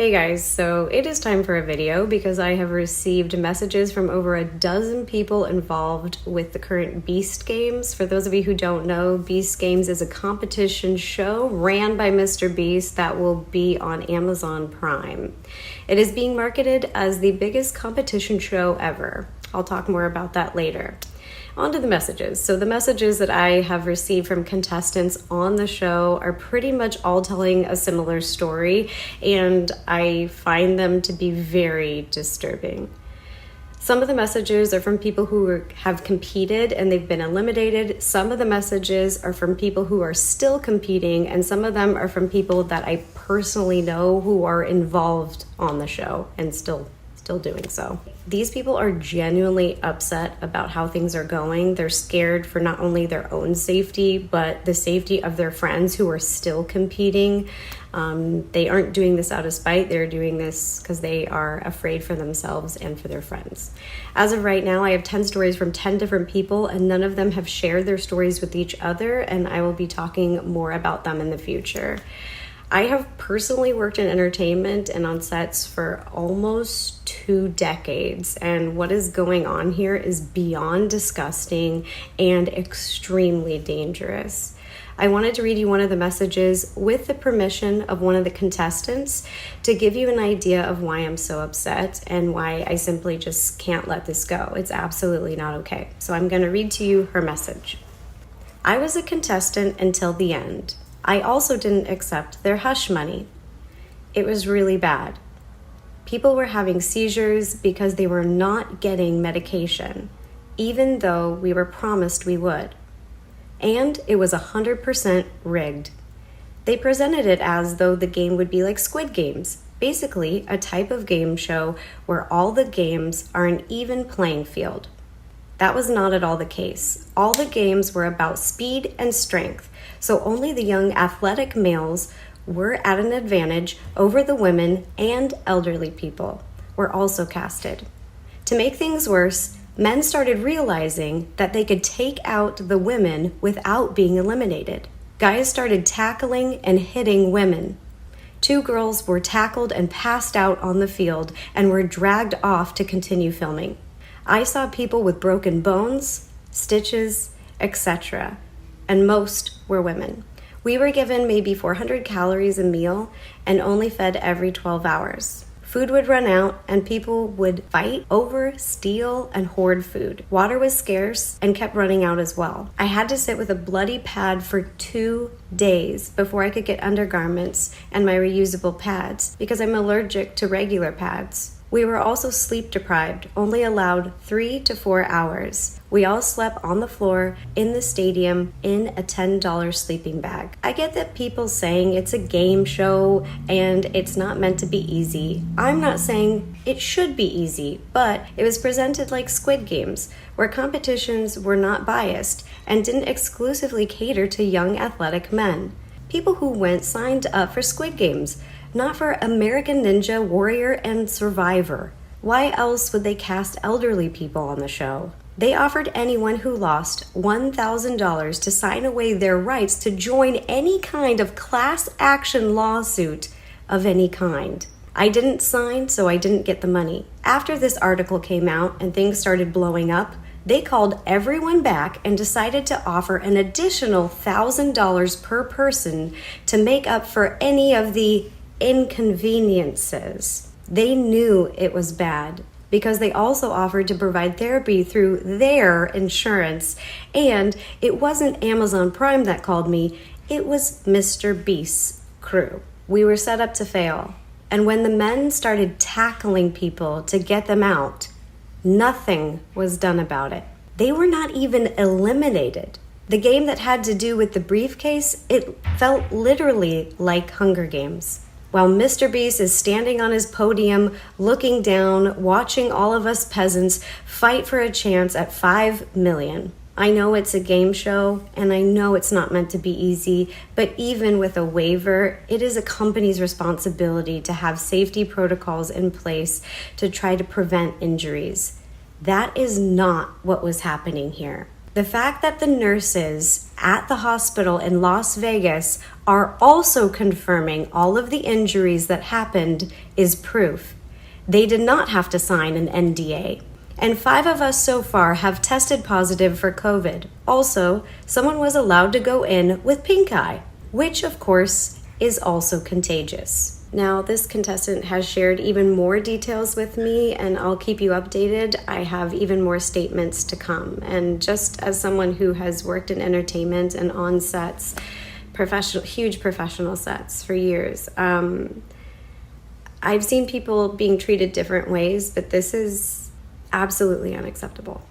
Hey guys, so it is time for a video because I have received messages from over a dozen people involved with the current Beast Games. For those of you who don't know, Beast Games is a competition show ran by Mr. Beast that will be on Amazon Prime. It is being marketed as the biggest competition show ever. I'll talk more about that later. On to the messages. So the messages that I have received from contestants on the show are pretty much all telling a similar story, and I find them to be very disturbing. Some of the messages are from people who have competed and they've been eliminated. Some of the messages are from people who are still competing, and some of them are from people that I personally know who are involved on the show and still doing so. These people are genuinely upset about how things are going. They're scared for not only their own safety, but the safety of their friends who are still competing. They aren't doing this out of spite. They're doing this because they are afraid for themselves and for their friends. As of right now, I have 10 stories from 10 different people, and none of them have shared their stories with each other, and I will be talking more about them in the future. I have personally worked in entertainment and on sets for almost 2 decades, and what is going on here is beyond disgusting and extremely dangerous. I wanted to read you one of the messages with the permission of one of the contestants to give you an idea of why I'm so upset and why I simply just can't let this go. It's absolutely not okay. So I'm going to read to you her message. I was a contestant until the end. I also didn't accept their hush money. It was really bad. People were having seizures because they were not getting medication, even though we were promised we would. And it was 100% rigged. They presented it as though the game would be like Squid Games, basically a type of game show where all the games are an even playing field. That was not at all the case. All the games were about speed and strength, so only the young athletic males were at an advantage over the women, and elderly people were also casted. To make things worse, men started realizing that they could take out the women without being eliminated. Guys started tackling and hitting women. 2 girls were tackled and passed out on the field and were dragged off to continue filming. I saw people with broken bones, stitches, etc., and most were women. We were given maybe 400 calories a meal and only fed every 12 hours. Food would run out and people would fight over, steal, and hoard food. Water was scarce and kept running out as well. I had to sit with a bloody pad for 2 days before I could get undergarments and my reusable pads because I'm allergic to regular pads. We were also sleep deprived, only allowed 3 to 4 hours. We all slept on the floor in the stadium in a $10 sleeping bag. I get that people saying it's a game show and it's not meant to be easy. I'm not saying it should be easy, but it was presented like Squid Games, where competitions were not biased and didn't exclusively cater to young athletic men. People who went signed up for Squid Games, not for American Ninja Warrior and Survivor. Why else would they cast elderly people on the show? They offered anyone who lost $1,000 to sign away their rights to join any kind of class action lawsuit of any kind. I didn't sign, so I didn't get the money. After this article came out and things started blowing up, they called everyone back and decided to offer an additional $1,000 per person to make up for any of the inconveniences. They knew it was bad because they also offered to provide therapy through their insurance. And it wasn't Amazon Prime that called me, it was Mr. Beast's crew. We were set up to fail. And when the men started tackling people to get them out, nothing was done about it. They were not even eliminated. The game that had to do with the briefcase, it felt literally like Hunger Games. While Mr. Beast is standing on his podium, looking down, watching all of us peasants fight for a chance at 5 million. I know it's a game show, and I know it's not meant to be easy, but even with a waiver, it is a company's responsibility to have safety protocols in place to try to prevent injuries. That is not what was happening here. The fact that the nurses at the hospital in Las Vegas are also confirming all of the injuries that happened is proof. They did not have to sign an NDA. And 5 of us so far have tested positive for COVID. Also, someone was allowed to go in with pink eye, which of course is also contagious. Now, this contestant has shared even more details with me, and I'll keep you updated. I have even more statements to come. And just as someone who has worked in entertainment and on sets, huge professional sets for years, I've seen people being treated different ways, but this is absolutely unacceptable.